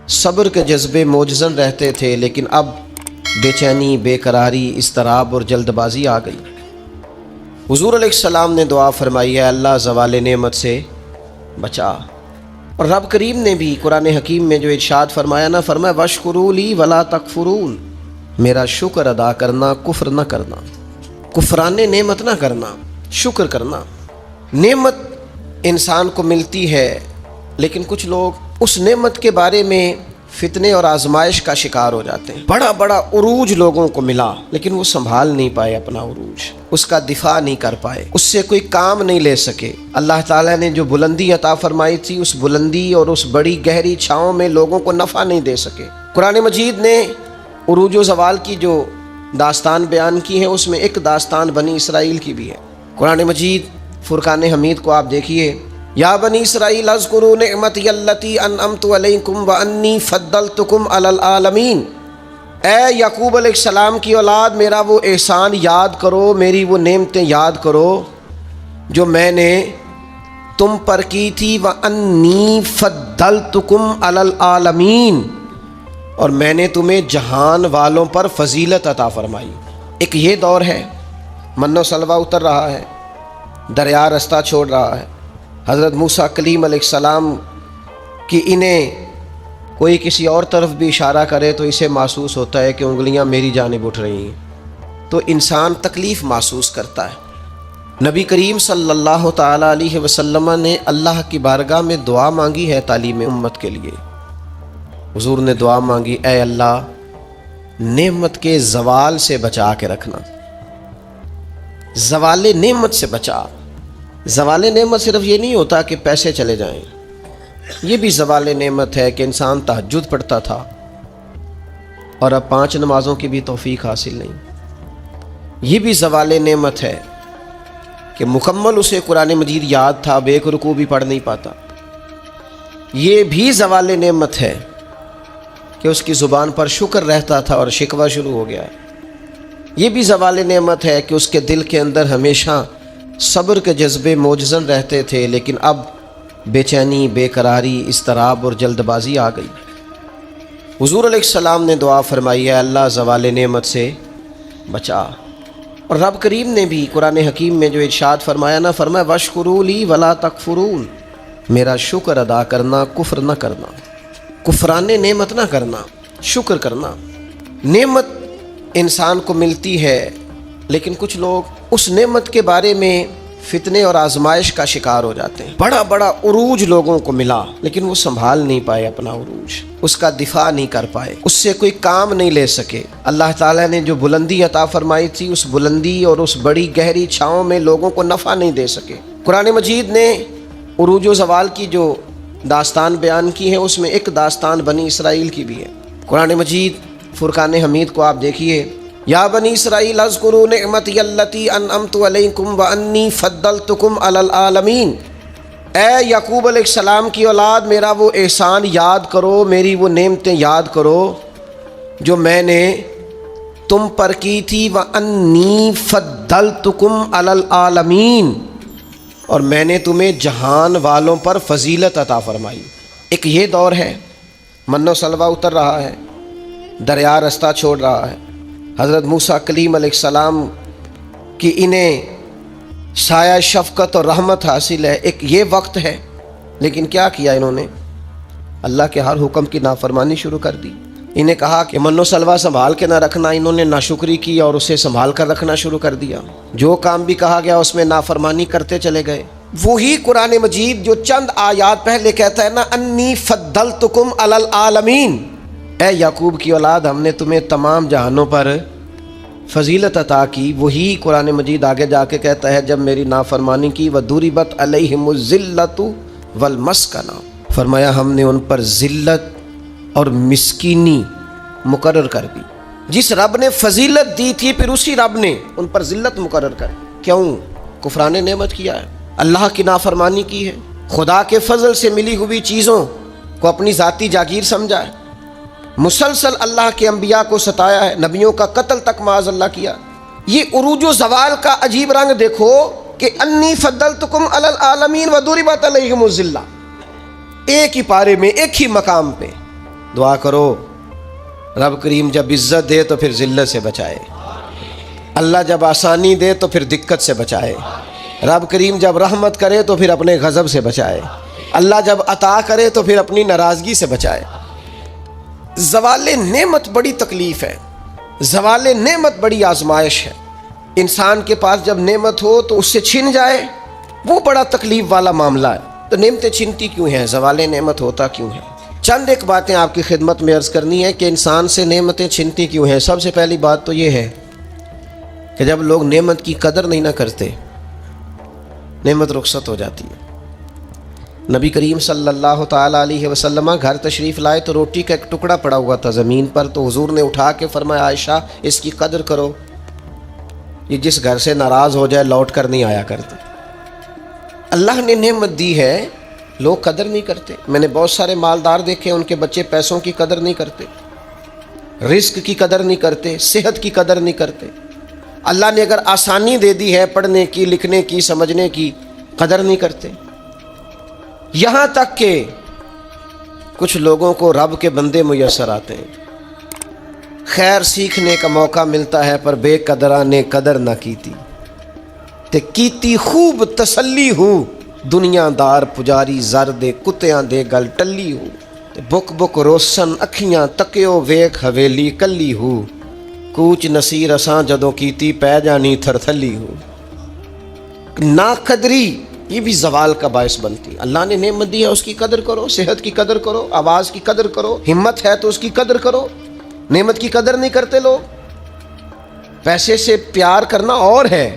صبر کے جذبے موجزن رہتے تھے، لیکن اب بے چینی، بے قراری، اضطراب اور جلد بازی آ گئی۔ حضور علیہ السلام نے دعا فرمائی ہے، اللہ زوال نعمت سے بچا۔ اور رب کریم نے بھی قرآن حکیم میں جو ارشاد فرمایا نا، فرمایا وَاشْكُرُوا لِي وَلَا تَكْفُرُونَ، میرا شکر ادا کرنا، کفر نہ کرنا، کفران نعمت نہ کرنا، شکر کرنا۔ نعمت انسان کو ملتی ہے، لیکن کچھ لوگ اس نعمت کے بارے میں فتنے اور آزمائش کا شکار ہو جاتے ہیں۔ بڑا بڑا عروج لوگوں کو ملا، لیکن وہ سنبھال نہیں پائے اپنا عروج، اس کا دفاع نہیں کر پائے، اس سے کوئی کام نہیں لے سکے۔ اللہ تعالیٰ نے جو بلندی عطا فرمائی تھی، اس بلندی اور اس بڑی گہری چھاؤں میں لوگوں کو نفع نہیں دے سکے۔ قرآن مجید نے عروج و زوال کی جو داستان بیان کی ہے، اس میں ایک داستان بنی اسرائیل کی بھی ہے۔ قرآن مجید فرقان حمید کو آپ دیکھیے، یا بنی اسرائیل اذکروا نعمتی التی انعمت علیکم وانی فضلتکم علی العالمین، اے یعقوب علیہ السلام کی اولاد، میرا وہ احسان یاد کرو، میری وہ نعمتیں یاد کرو جو میں نے تم پر کی تھی، وانی فضلتکم علی العالمین، اور میں نے تمہیں جہان والوں پر فضیلت عطا فرمائی۔ ایک یہ دور ہے، من و سلوہ اتر رہا ہے، دریا رستہ چھوڑ رہا ہے۔ حضرت موسیٰ کلیم علیہ السلام کی انہیں کوئی کسی اور طرف بھی اشارہ کرے تو اسے محسوس ہوتا ہے کہ انگلیاں میری جانب اٹھ رہی ہیں، تو انسان تکلیف محسوس کرتا ہے۔ نبی کریم صلی اللہ تعالیٰ علیہ وسلم نے اللہ کی بارگاہ میں دعا مانگی ہے تعلیم امت کے لیے۔ حضور نے دعا مانگی، اے اللہ نعمت کے زوال سے بچا کے رکھنا، زوال نعمت سے بچا۔ زوال نعمت صرف یہ نہیں ہوتا کہ پیسے چلے جائیں، یہ بھی زوال نعمت ہے کہ انسان تہجد پڑھتا تھا اور اب 5 نمازوں کی بھی توفیق حاصل نہیں۔ یہ بھی زوال نعمت ہے کہ مکمل اسے قرآن مجید یاد تھا، اب ایک رکوع بھی پڑھ نہیں پاتا۔ یہ بھی زوال نعمت ہے کہ اس کی زبان پر شکر رہتا تھا اور شکوہ شروع ہو گیا ہے۔ یہ بھی زوال نعمت ہے کہ اس کے دل کے اندر ہمیشہ صبر کے جذبے موجزن رہتے تھے، لیکن اب بے چینی، بے قراری، اضطراب اور جلد بازی آ گئی۔ حضور علیہ السلام نے دعا فرمائی ہے، اللہ زوال نعمت سے بچا۔ اور رب کریم نے بھی قرآن حکیم میں جو ارشاد فرمایا نا، فرمایا وَاشْكُرُوا لِي وَلَا تَكْفُرُونَ، میرا شکر ادا کرنا، کفر نہ کرنا، کفران نعمت نہ کرنا، شکر کرنا۔ نعمت انسان کو ملتی ہے، لیکن کچھ لوگ اس نعمت کے بارے میں فتنے اور آزمائش کا شکار ہو جاتے ہیں۔ بڑا بڑا عروج لوگوں کو ملا، لیکن وہ سنبھال نہیں پائے اپنا عروج، اس کا دفاع نہیں کر پائے، اس سے کوئی کام نہیں لے سکے۔ اللہ تعالیٰ نے جو بلندی عطا فرمائی تھی، اس بلندی اور اس بڑی گہری چھاؤں میں لوگوں کو نفع نہیں دے سکے۔ قرآن مجید نے عروج و زوال کی جو داستان بیان کی ہے، اس میں ایک داستان بنی اسرائیل کی بھی ہے۔ قرآن مجید فرقان حمید کو آپ دیکھیے، یا بنی اسرائیل اذکروا نعمتی التی انعمت علیکم وانی فضلتکم علی العالمین، اے یعقوب علیہ السلام کی اولاد، میرا وہ احسان یاد کرو، میری وہ نعمتیں یاد کرو جو میں نے تم پر کی تھی، وانی فضلتکم علی العالمین، اور میں نے تمہیں جہان والوں پر فضیلت عطا فرمائی۔ ایک یہ دور ہے، من و سلوہ اتر رہا ہے، دریا رستہ چھوڑ رہا ہے۔ حضرت موسیٰ کلیم علیہ السلام کی انہیں سایہ شفقت اور رحمت حاصل ہے، ایک یہ وقت ہے، لیکن کیا کیا انہوں نے؟ اللہ کے ہر حکم کی نافرمانی شروع کر دی۔ انہیں کہا کہ من و سلوہ سنبھال کے نہ رکھنا، انہوں نے ناشکری کی اور اسے سنبھال کر رکھنا شروع کر دیا۔ جو کام بھی کہا گیا اس میں نافرمانی کرتے چلے گئے۔ وہی قرآن مجید جو چند آیات پہلے کہتا ہے نا، انی فضلتکم علی العالمین، اے یعقوب کی اولاد، ہم نے تمہیں تمام جہانوں پر فضیلت عطا کی، وہی قرآن مجید آگے جا کے کہتا ہے جب میری نافرمانی کی، وَضُرِبَتْ عَلَيْهِمُ الذِّلَّةُ وَالْمَسْكَنَةُ، فرمایا ہم نے ان پر ذلت اور مسکینی مقرر کر دی۔ جس رب نے فضیلت دی تھی، پھر اسی رب نے ان پر ذلت مقرر کر دی۔ کیوں؟ کفران نعمت کیا ہے، اللہ کی نافرمانی کی ہے، خدا کے فضل سے ملی ہوئی چیزوں کو اپنی ذاتی جاگیر سمجھا ہے، مسلسل اللہ کے انبیاء کو ستایا ہے، نبیوں کا قتل تک معاذ اللہ کیا۔ یہ عروج و زوال کا عجیب رنگ دیکھو کہ انی فضلتکم علی العالمین وضربت علیہم الذلہ، ایک ہی پارے میں، ایک ہی مقام پہ دعا کرو رب کریم جب عزت دے تو پھر ذلت سے بچائے، اللہ جب آسانی دے تو پھر دقت سے بچائے، رب کریم جب رحمت کرے تو پھر اپنے غضب سے بچائے، اللہ جب عطا کرے تو پھر اپنی ناراضگی سے بچائے۔ زوال نعمت بڑی تکلیف ہے، زوال نعمت بڑی آزمائش ہے۔ انسان کے پاس جب نعمت ہو تو اس سے چھن جائے، وہ بڑا تکلیف والا معاملہ ہے۔ تو نعمتیں چھنتی کیوں ہیں؟ زوال نعمت ہوتا کیوں ہے؟ چند ایک باتیں آپ کی خدمت میں عرض کرنی ہے کہ انسان سے نعمتیں چھنتی کیوں ہیں۔ سب سے پہلی بات تو یہ ہے کہ جب لوگ نعمت کی قدر نہیں نہ کرتے، نعمت رخصت ہو جاتی ہے۔ نبی کریم صلی اللہ تعالیٰ علیہ وسلم گھر تشریف لائے تو روٹی کا ایک ٹکڑا پڑا ہوا تھا زمین پر، تو حضور نے اٹھا کے فرمایا عائشہ اس کی قدر کرو، یہ جس گھر سے ناراض ہو جائے لوٹ کر نہیں آیا کرتے۔ اللہ نے نعمت دی ہے، لوگ قدر نہیں کرتے۔ میں نے بہت سارے مالدار دیکھے، ان کے بچے پیسوں کی قدر نہیں کرتے، رزق کی قدر نہیں کرتے، صحت کی قدر نہیں کرتے۔ اللہ نے اگر آسانی دے دی ہے پڑھنے کی، لکھنے کی، سمجھنے کی، قدر نہیں کرتے۔ یہاں تک کہ کچھ لوگوں کو رب کے بندے میسر آتے ہیں، خیر سیکھنے کا موقع ملتا ہے پر بے قدراں نے قدر نہ کیتی، تے کیتی خوب تسلی ہو دنیا دار پجاری زر دے کتیاں دے گل ٹلی ہو، تے بک بک روشن اکھیاں تکیو ویکھ حویلی کلی ہو، کوچ نصیر اساں جدوں کیتی پہ جانی تھر تھلی ہو۔ نا قدری یہ بھی زوال کا باعث بنتی ہے۔ اللہ نے نعمت دی ہے، اس کی قدر کرو، صحت کی قدر کرو، آواز کی قدر کرو، ہمت ہے تو اس کی قدر کرو۔ نعمت کی قدر نہیں کرتے لوگ۔ پیسے سے پیار کرنا اور ہے،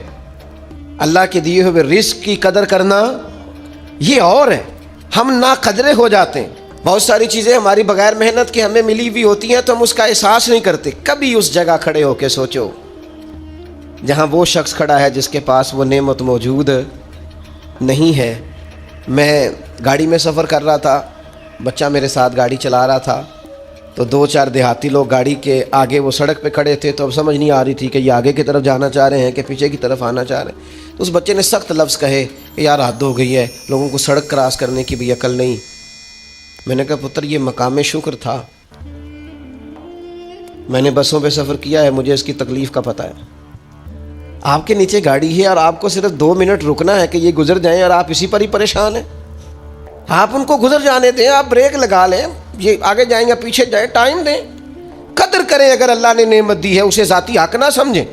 اللہ کے دیے ہوئے رزق کی قدر کرنا یہ اور ہے۔ ہم نا قدرے ہو جاتے ہیں، بہت ساری چیزیں ہماری بغیر محنت کے ہمیں ملی ہوئی ہوتی ہیں تو ہم اس کا احساس نہیں کرتے۔ کبھی اس جگہ کھڑے ہو کے سوچو جہاں وہ شخص کھڑا ہے جس کے پاس وہ نعمت موجود نہیں ہے۔ میں گاڑی میں سفر کر رہا تھا، بچہ میرے ساتھ گاڑی چلا رہا تھا، تو 2-4 دیہاتی لوگ گاڑی کے آگے وہ سڑک پہ کھڑے تھے، تو اب سمجھ نہیں آ رہی تھی کہ یہ آگے کی طرف جانا چاہ رہے ہیں کہ پیچھے کی طرف آنا چاہ رہے ہیں۔ تو اس بچے نے سخت لفظ کہے کہ یار حد ہو گئی ہے، لوگوں کو سڑک کراس کرنے کی بھی عقل نہیں۔ میں نے کہا پتر یہ مقام شکر تھا، میں نے بسوں پہ سفر کیا ہے، مجھے اس کی تکلیف کا پتہ ہے۔ آپ کے نیچے گاڑی ہے اور آپ کو صرف 2 منٹ رکنا ہے کہ یہ گزر جائیں اور آپ اسی پر ہی پریشان ہیں۔ آپ ان کو گزر جانے دیں، آپ بریک لگا لیں، یہ آگے جائیں یا پیچھے جائیں، ٹائم دیں، قدر کریں۔ اگر اللہ نے نعمت دی ہے اسے ذاتی حق نہ سمجھیں۔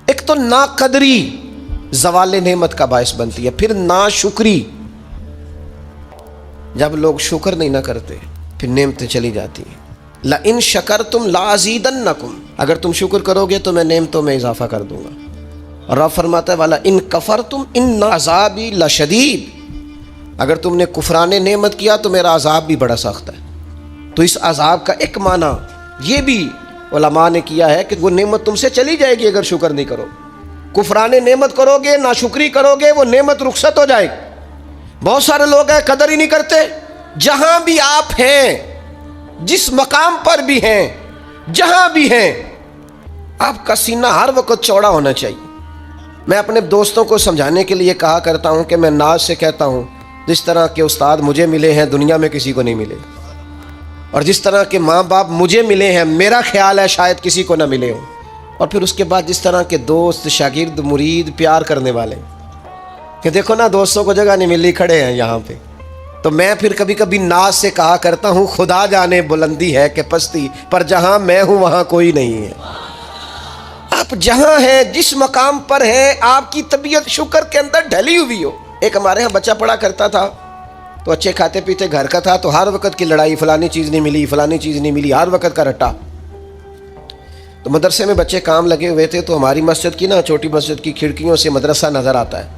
ایک تو ناقدری زوال نعمت کا باعث بنتی ہے، پھر ناشکری، جب لوگ شکر نہیں نہ کرتے پھر نعمتیں چلی جاتی ہیں۔ لَإِن شَكَرْتُمْ لَأَزِيدَنَّكُمْ، اگر تم شکر کرو گے تو میں نعمتوں میں اضافہ کر دوں گا۔ اور رب فرماتا ہے وَلَئِن كَفَرْتُمْ إِنَّ عَذَابِي لَشَدِيدٌ، اگر تم نے کفران نعمت کیا تو میرا عذاب بھی بڑا سخت ہے۔ تو اس عذاب کا ایک معنی یہ بھی علماء نے کیا ہے کہ وہ نعمت تم سے چلی جائے گی اگر شکر نہیں کرو۔ کفران نعمت کرو گے، ناشکری کرو گے، وہ نعمت رخصت ہو جائے گی۔ بہت سارے لوگ ہیں قدر ہی نہیں کرتے۔ جہاں بھی آپ ہیں، جس مقام پر بھی ہیں، جہاں بھی ہیں، آپ کا سینہ ہر وقت چوڑا ہونا چاہیے۔ میں اپنے دوستوں کو سمجھانے کے لیے کہا کرتا ہوں کہ میں ناز سے کہتا ہوں جس طرح کے استاد مجھے ملے ہیں دنیا میں کسی کو نہیں ملے، اور جس طرح کے ماں باپ مجھے ملے ہیں میرا خیال ہے شاید کسی کو نہ ملے ہوں، اور پھر اس کے بعد جس طرح کے دوست، شاگرد، مرید، پیار کرنے والے، کہ دیکھو نا دوستوں کو جگہ نہیں ملی، کھڑے ہیں یہاں پہ۔ تو میں پھر کبھی کبھی ناز سے کہا کرتا ہوں خدا جانے بلندی ہے کہ پستی، پر جہاں میں ہوں وہاں کوئی نہیں ہے۔ آپ جہاں ہیں، جس مقام پر ہیں، آپ کی طبیعت شکر کے اندر ڈھلی ہوئی ہو۔ ایک ہمارے ہاں بچہ پڑھا کرتا تھا تو اچھے کھاتے پیتے گھر کا تھا، تو ہر وقت کی لڑائی، فلانی چیز نہیں ملی، فلانی چیز نہیں ملی، ہر وقت کا رٹا۔ تو مدرسے میں بچے کام لگے ہوئے تھے، تو ہماری مسجد کی نا چھوٹی مسجد کی کھڑکیوں سے مدرسہ نظر آتا ہے۔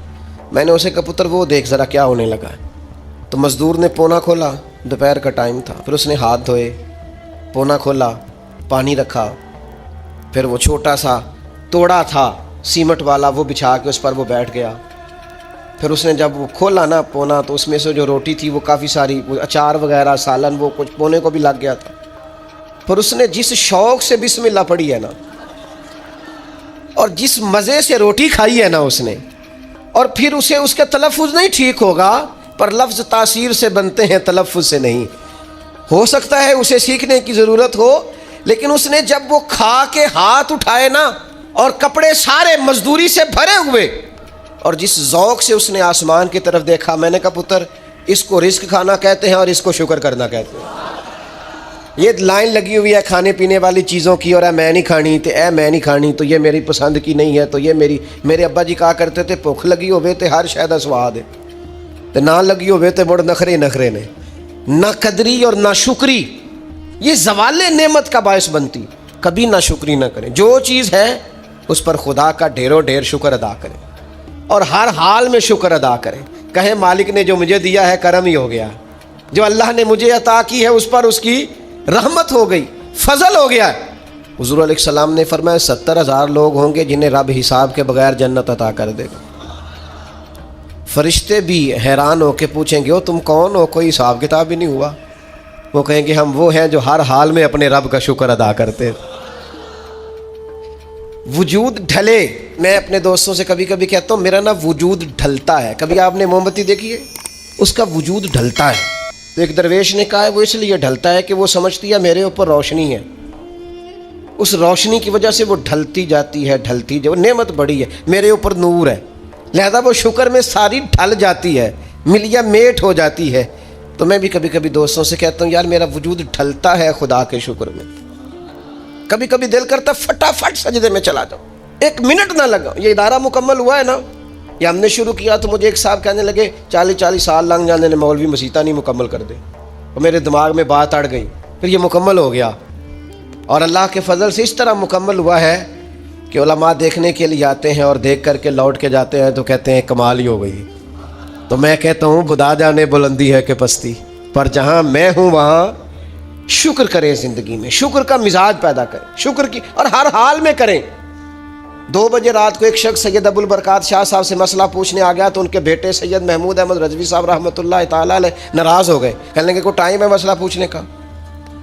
میں نے اسے کہا پتر وہ دیکھ ذرا کیا ہونے لگا ہے۔ تو مزدور نے پونا کھولا، دوپہر کا ٹائم تھا، پھر اس نے ہاتھ دھوئے، پونا کھولا، پانی رکھا، پھر وہ چھوٹا سا توڑا تھا سیمٹ والا وہ بچھا کے اس پر وہ بیٹھ گیا۔ پھر اس نے جب وہ کھولا نا پونا، تو اس میں سے جو روٹی تھی وہ کافی ساری، وہ اچار وغیرہ، سالن، وہ کچھ پونے کو بھی لگ گیا تھا۔ پھر اس نے جس شوق سے بسم اللہ پڑھی ہے نا، اور جس مزے سے روٹی کھائی ہے نا اس نے، اور پھر اسے اس کا تلفظ نہیں ٹھیک ہوگا، پر لفظ تاثیر سے بنتے ہیں، تلفظ سے نہیں۔ ہو سکتا ہے اسے سیکھنے کی ضرورت ہو، لیکن اس نے جب وہ کھا کے ہاتھ اٹھائے نا اور کپڑے سارے مزدوری سے بھرے ہوئے، اور جس ذوق سے اس نے آسمان کی طرف دیکھا، میں نے کہا پتر اس کو رزق کھانا کہتے ہیں اور اس کو شکر کرنا کہتے ہیں۔ یہ لائن لگی ہوئی ہے کھانے پینے والی چیزوں کی، اور میں نہیں کھانی تے میں نہیں کھانی تو یہ میری پسند کی نہیں ہے، تو یہ میرے ابا جی کہا کرتے تھے بھوک لگی ہوئے تے ہر شے دا سواد ہے، تے نہ لگی ہوئے تے مڑ نخرے نے، نہ قدری اور نہ شکری، یہ زوال نعمت کا باعث بنتی۔ کبھی نہ شکری نہ کریں، جو چیز ہے اس پر خدا کا ڈھیروں ڈھیر شکر ادا کریں، اور ہر حال میں شکر ادا کریں۔ کہیں مالک نے جو مجھے دیا ہے کرم ہی ہو گیا، جو اللہ نے مجھے عطا کی ہے اس پر اس کی رحمت ہو گئی، فضل ہو گیا۔ حضور علیہ السلام نے فرمایا 70,000 لوگ ہوں گے جنہیں رب حساب کے بغیر جنت عطا کر دے گا۔ فرشتے بھی حیران ہو کے پوچھیں گے وہ تم کون ہو، کوئی حساب کتاب ہی نہیں ہوا؟ وہ کہیں گے ہم وہ ہیں جو ہر حال میں اپنے رب کا شکر ادا کرتے۔ وجود ڈھلے، میں اپنے دوستوں سے کبھی کبھی کہتا ہوں میرا نا وجود ڈھلتا ہے۔ کبھی آپ نے موم بتی دیکھی ہے؟ اس کا وجود ڈھلتا ہے۔ تو ایک درویش نے کہا ہے وہ اس لیے ڈھلتا ہے کہ وہ سمجھتی ہے میرے اوپر روشنی ہے، اس روشنی کی وجہ سے وہ ڈھلتی جاتی ہے، وہ نعمت بڑی ہے، میرے اوپر نور ہے، لہذا وہ شکر میں ساری ڈھل جاتی ہے، ملیا میٹ ہو جاتی ہے۔ تو میں بھی کبھی کبھی دوستوں سے کہتا ہوں یار میرا وجود ڈھلتا ہے خدا کے شکر میں۔ کبھی کبھی دل کرتا فٹافٹ سجدے میں چلا جاؤ، 1 منٹ نہ لگا۔ یہ ادارہ مکمل ہوا ہے نا، یہ ہم نے شروع کیا تو مجھے ایک صاحب کہنے لگے 40 سال لنگ جانے نے مولوی مسیطہ نہیں مکمل کر دے، اور میرے دماغ میں بات اڑ گئی، پھر یہ مکمل ہو گیا، اور اللہ کے فضل سے اس طرح مکمل ہوا ہے کہ علماء دیکھنے کے لیے آتے ہیں اور دیکھ کر کے لوٹ کے جاتے ہیں تو کہتے ہیں کمال ہی ہو گئی۔ تو میں کہتا ہوں خدا جانے بلندی ہے کہ پستی، پر جہاں میں ہوں وہاں شکر کریں، زندگی میں شکر کا مزاج پیدا کریں، شکر کی، اور ہر حال میں کریں۔ 2 بجے رات کو ایک شخص سید ابو البرکات شاہ صاحب سے مسئلہ پوچھنے آ گیا تو ان کے بیٹے سید محمود احمد رضوی صاحب رحمۃ اللہ تعالیٰ علیہ ناراض ہو گئے، کہنے لگے کوئی ٹائم ہے مسئلہ پوچھنے کا،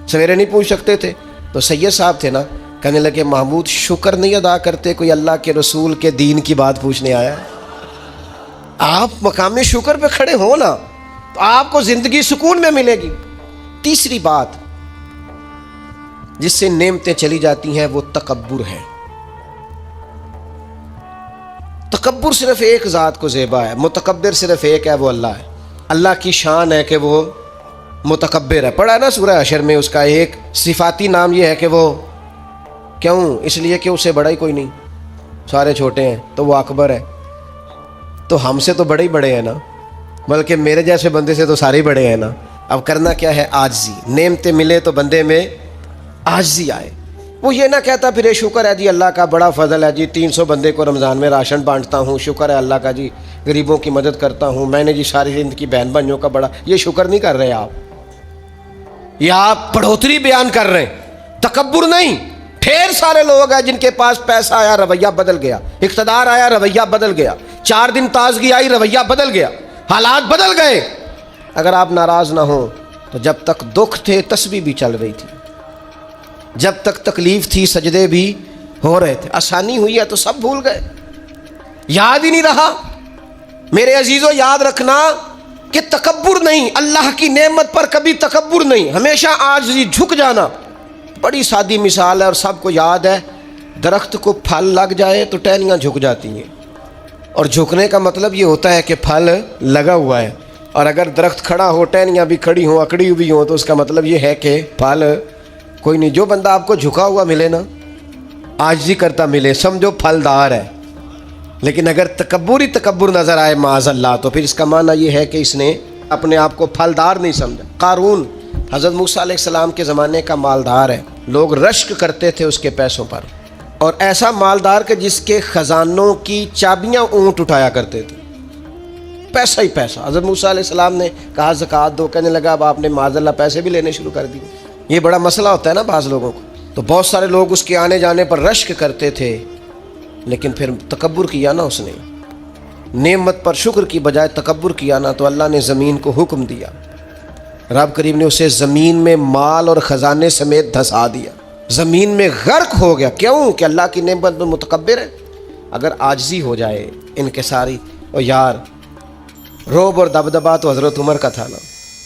سویرے نہیں پوچھ سکتے تھے؟ تو سید صاحب تھے نا، کہنے لگے محمود شکر نہیں ادا کرتے، کوئی اللہ کے رسول کے دین کی بات پوچھنے آیا ہے؟ آپ مقام شکر پہ کھڑے ہو نا تو آپ کو زندگی سکون میں ملے گی۔ تیسری بات جس سے نعمتیں چلی جاتی ہیں وہ تکبر ہے۔ تکبر صرف ایک ذات کو زیبا ہے، متکبر صرف ایک ہے، وہ اللہ ہے۔ اللہ کی شان ہے کہ وہ متکبر ہے، پڑھا ہے نا سورہ حشر میں، اس کا ایک صفاتی نام یہ ہے کہ وہ کیوں؟ اس لیے کہ اسے بڑا ہی کوئی نہیں، سارے چھوٹے ہیں تو وہ اکبر ہے۔ تو ہم سے تو بڑے ہی بڑے ہیں نا، بلکہ میرے جیسے بندے سے تو سارے بڑے ہیں نا۔ اب کرنا کیا ہے؟ عاجزی۔ نعمتیں ملے تو بندے میں عاجزی آئے، وہ یہ نہ کہتا پھر شکر ہے جی اللہ کا بڑا فضل ہے جی 300 بندے کو رمضان میں راشن بانٹتا ہوں، شکر ہے اللہ کا جی غریبوں کی مدد کرتا ہوں، میں نے جی ساری زندگی بہن بھائیوں کا بڑا، یہ شکر نہیں کر رہے آپ، یہ آپ بڑھوتری بیان کر رہے ہیں، تکبر نہیں۔ ڈھیر سارے لوگ ہیں جن کے پاس پیسہ آیا رویہ بدل گیا، اقتدار آیا رویہ بدل گیا، 4 دن تازگی آئی رویہ بدل گیا، حالات بدل گئے۔ اگر آپ ناراض نہ ہوں تو جب تک دکھ تھے تسبیح بھی چل رہی تھی، جب تک تکلیف تھی سجدے بھی ہو رہے تھے، آسانی ہوئی ہے تو سب بھول گئے، یاد ہی نہیں رہا۔ میرے عزیزو یاد رکھنا کہ تکبر نہیں، اللہ کی نعمت پر کبھی تکبر نہیں، ہمیشہ عاجزی، جھک جانا۔ بڑی سادی مثال ہے اور سب کو یاد ہے، درخت کو پھل لگ جائے تو ٹہنیاں جھک جاتی ہیں، اور جھکنے کا مطلب یہ ہوتا ہے کہ پھل لگا ہوا ہے، اور اگر درخت کھڑا ہو ٹہنیاں بھی کھڑی ہوں اکڑی ہوئی ہوں تو اس کا مطلب یہ ہے کہ پھل کوئی نہیں۔ جو بندہ آپ کو جھکا ہوا ملے نا، عاجزی کرتا ملے، سمجھو پھلدار ہے۔ لیکن اگر تکبر ہی تکبر نظر آئے معاذ اللہ تو پھر اس کا معنی یہ ہے کہ اس نے اپنے آپ کو پھلدار نہیں سمجھا۔ قارون حضرت موسیٰ علیہ السلام کے زمانے کا مالدار ہے، لوگ رشک کرتے تھے اس کے پیسوں پر، اور ایسا مالدار کہ جس کے خزانوں کی چابیاں اونٹ اٹھایا کرتے تھے، پیسہ ہی پیسہ۔ حضرت موسیٰ علیہ السلام نے کہا زکوٰۃ دو، کہنے لگا اب آپ نے معاذ اللہ پیسے بھی لینے شروع کر دیے۔ یہ بڑا مسئلہ ہوتا ہے نا بعض لوگوں کو، تو بہت سارے لوگ اس کے آنے جانے پر رشک کرتے تھے، لیکن پھر تکبر کیا نا، اس نے نعمت پر شکر کی بجائے تکبر کیا نا، تو اللہ نے زمین کو حکم دیا، رب کریم نے اسے زمین میں مال اور خزانے سمیت دھسا دیا، زمین میں غرق ہو گیا۔ کیوں؟ کہ اللہ کی نعمت میں متکبر ہے۔ اگر عاجزی ہو جائے انکساری، اور یار روب اور دبدبا تو حضرت عمر کا تھا نا،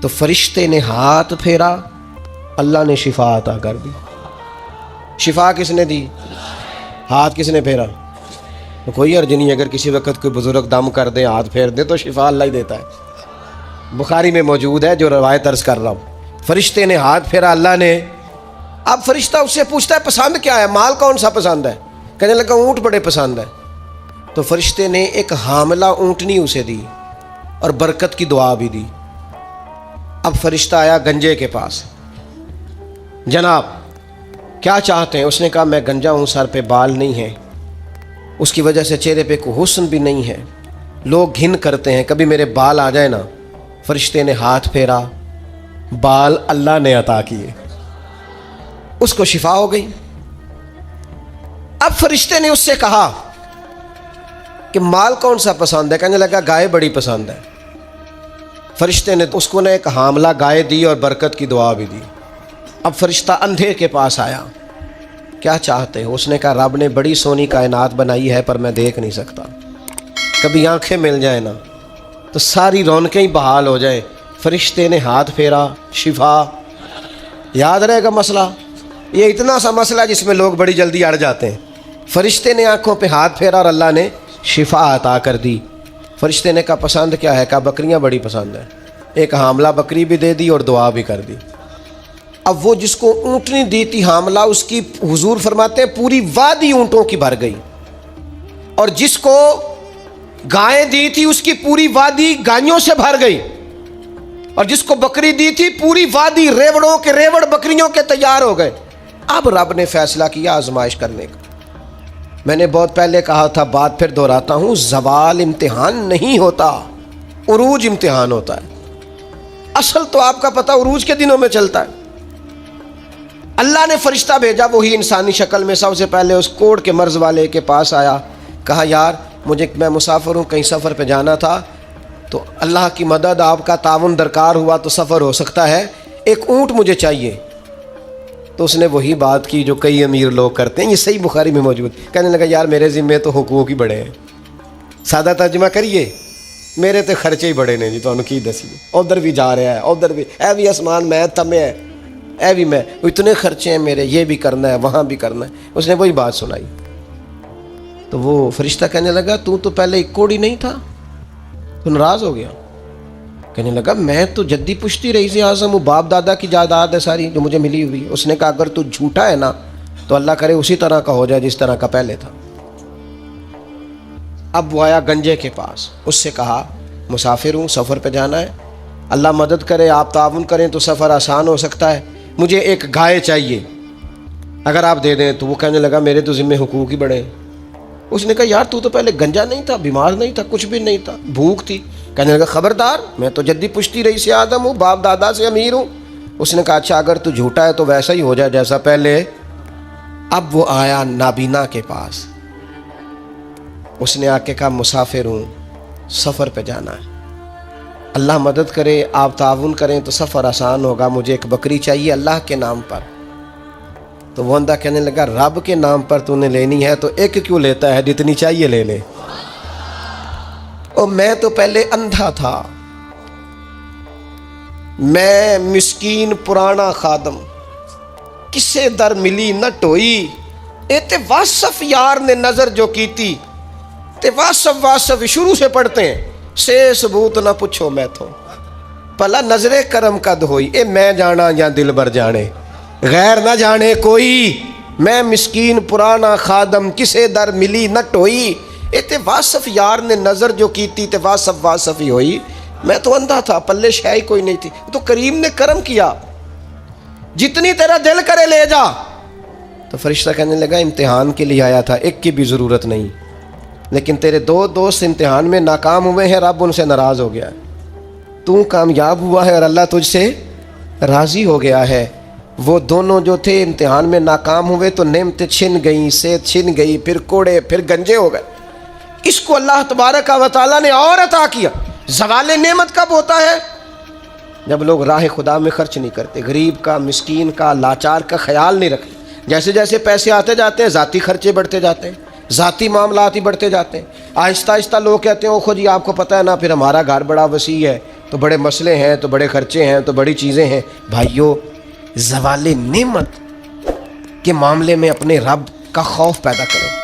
تو فرشتے نے ہاتھ پھیرا، اللہ نے شفا عطا کر دی۔ شفا کس نے دی؟ ہاتھ کس نے پھیرا؟ تو کوئی حرج نہیں، اگر کسی وقت کوئی بزرگ دم کر دے، ہاتھ پھیر دے، تو شفا اللہ ہی دیتا ہے۔ بخاری میں موجود ہے جو روایت عرض کر رہا ہوں۔ فرشتے نے ہاتھ پھیرا، اللہ نے۔ اب فرشتہ اس سے پوچھتا ہے پسند کیا ہے، مال کون سا پسند ہے؟ کہنے لگا اونٹ بڑے پسند ہے۔ تو فرشتے نے ایک حاملہ اونٹنی اسے دی اور برکت کی دعا بھی دی۔ اب فرشتہ آیا گنجے کے پاس، جناب کیا چاہتے ہیں؟ اس نے کہا میں گنجا ہوں، سر پہ بال نہیں ہیں، اس کی وجہ سے چہرے پہ کوئی حسن بھی نہیں ہے، لوگ گھن کرتے ہیں، کبھی میرے بال آ جائے نا۔ فرشتے نے ہاتھ پھیرا، بال اللہ نے عطا کیے، اس کو شفا ہو گئی۔ اب فرشتے نے اس سے کہا کہ مال کون سا پسند ہے؟ کہنے لگا گائے بڑی پسند ہے۔ فرشتے نے اس کو ایک حاملہ گائے دی اور برکت کی دعا بھی دی۔ اب فرشتہ اندھے کے پاس آیا، کیا چاہتے ہو؟ اس نے کہا رب نے بڑی سونی کائنات بنائی ہے پر میں دیکھ نہیں سکتا، کبھی آنکھیں مل جائیں نا تو ساری رونقیں ہی بحال ہو جائیں۔ فرشتے نے ہاتھ پھیرا، شفا۔ یاد رہے گا مسئلہ، یہ اتنا سا مسئلہ جس میں لوگ بڑی جلدی اڑ جاتے ہیں۔ فرشتے نے آنکھوں پہ ہاتھ پھیرا اور اللہ نے شفا عطا کر دی۔ فرشتے نے کہا پسند کیا ہے؟ کہا بکریاں بڑی پسند ہے۔ ایک حاملہ بکری بھی دے دی اور دعا بھی کر دی۔ اب وہ جس کو اونٹنی دی تھی حاملہ، اس کی حضور فرماتے ہیں پوری وادی اونٹوں کی بھر گئی، اور جس کو گائیں دی تھی اس کی پوری وادی گائیوں سے بھر گئی، اور جس کو بکری دی تھی پوری وادی ریوڑوں کے ریوڑ بکریوں کے تیار ہو گئے۔ اب رب نے فیصلہ کیا آزمائش کرنے کا۔ میں نے بہت پہلے کہا تھا، بات پھر دہراتا ہوں، زوال امتحان نہیں ہوتا، عروج امتحان ہوتا ہے۔ اصل تو آپ کا پتہ عروج کے دنوں میں چلتا ہے۔ اللہ نے فرشتہ بھیجا، وہی انسانی شکل میں، سب سے پہلے اس کوڑ کے مرض والے کے پاس آیا، کہا یار میں مسافر ہوں، کہیں سفر پہ جانا تھا، تو اللہ کی مدد، آپ کا تعاون درکار ہوا تو سفر ہو سکتا ہے، ایک اونٹ مجھے چاہیے۔ تو اس نے وہی بات کی جو کئی امیر لوگ کرتے ہیں، یہ صحیح بخاری میں موجود۔ کہنے لگا یار میرے ذمے تو حقوق ہی بڑے ہیں، سادہ ترجمہ کریے، میرے تو خرچے ہی بڑے نے جی، تو کی دسی ادھر بھی جا رہا ہے، ادھر بھی، اے بھی آسمان میں تمے ہے، اے بھی میں، اتنے خرچے ہیں میرے، یہ بھی کرنا ہے، وہاں بھی کرنا ہے۔ اس نے وہی بات سنائی۔ تو وہ فرشتہ کہنے لگا تو پہلے ایک کوڑی نہیں تھا، تو ناراض ہو گیا۔ کہنے لگا میں تو جدی پشتی رئیس اعظم ہوں، باپ دادا کی جائیداد ہے ساری جو مجھے ملی ہوئی۔ اس نے کہا اگر تو جھوٹا ہے نا تو اللہ کرے اسی طرح کا ہو جائے جس طرح کا پہلے تھا۔ اب وہ آیا گنجے کے پاس، اس سے کہا مسافر ہوں، سفر پہ جانا ہے، اللہ مدد کرے، آپ تعاون کریں تو سفر آسان ہو سکتا ہے، مجھے ایک گائے چاہیے، اگر آپ دے دیں تو۔ وہ کہنے لگا میرے تو ذمے حقوق ہی بڑے ہیں۔ اس نے کہا یار تو پہلے گنجا نہیں تھا، بیمار نہیں تھا، کچھ بھی نہیں تھا، بھوک تھی۔ کہنے لگا خبردار، میں تو جدی پشتی رئیس اعظم ہوں، باپ دادا سے امیر ہوں۔ اس نے کہا اچھا اگر تو جھوٹا ہے تو ویسا ہی ہو جائے جیسا پہلے۔ اب وہ آیا نابینا کے پاس، اس نے آ کے کہا مسافر ہوں، سفر پہ جانا ہے، اللہ مدد کرے، آپ تعاون کریں تو سفر آسان ہوگا، مجھے ایک بکری چاہیے اللہ کے نام پر۔ تو وہ اندھا کہنے لگا رب کے نام پر تو نے لینی ہے تو ایک کیوں لیتا ہے، جتنی چاہیے لے لے۔ اور میں تو پہلے اندھا تھا، میں مسکین پرانا خادم، کسے در ملی نہ ٹوئی، تے واصف یار نے نظر جو کیتی، تے واصف شروع سے پڑھتے ہیں، سے ثبوت نہ پوچھو میں تو، پلا نظر کرم کد ہوئی، اے میں جانا یا دل بر جانے، غیر نہ جانے کوئی، میں مسکین پرانا خادم، کسے در ملی نہ ٹوئی، تے واصف یار نے نظر جو کیتی، تے واصف ہی ہوئی، میں تو اندھا تھا، پلے شے ہی کوئی نہیں تھی، تو کریم نے کرم کیا، جتنی تیرا دل کرے لے جا۔ تو فرشتہ کہنے لگا امتحان کے لیے آیا تھا، ایک کی بھی ضرورت نہیں، لیکن تیرے دو دوست امتحان میں ناکام ہوئے ہیں، رب ان سے ناراض ہو گیا ہے، تو کامیاب ہوا ہے اور اللہ تجھ سے راضی ہو گیا ہے۔ وہ دونوں جو تھے امتحان میں ناکام ہوئے تو نعمتیں چھن گئیں، صحت چھن گئی، پھر کوڑے، پھر گنجے ہو گئے۔ اس کو اللہ تبارک و تعالیٰ نے اور عطا کیا۔ زوال نعمت کب ہوتا ہے؟ جب لوگ راہ خدا میں خرچ نہیں کرتے، غریب کا، مسکین کا، لاچار کا خیال نہیں رکھتے۔ جیسے جیسے پیسے آتے جاتے ہیں ذاتی خرچے بڑھتے جاتے ہیں، ذاتی معاملات ہی بڑھتے جاتے ہیں. آہستہ آہستہ لوگ کہتے ہیں اوکھو جی آپ کو پتہ ہے نا پھر ہمارا گھر بڑا وسیع ہے تو بڑے مسئلے ہیں تو بڑے خرچے ہیں تو بڑی چیزیں ہیں. بھائیو زوال نعمت کے معاملے میں اپنے رب کا خوف پیدا کرو.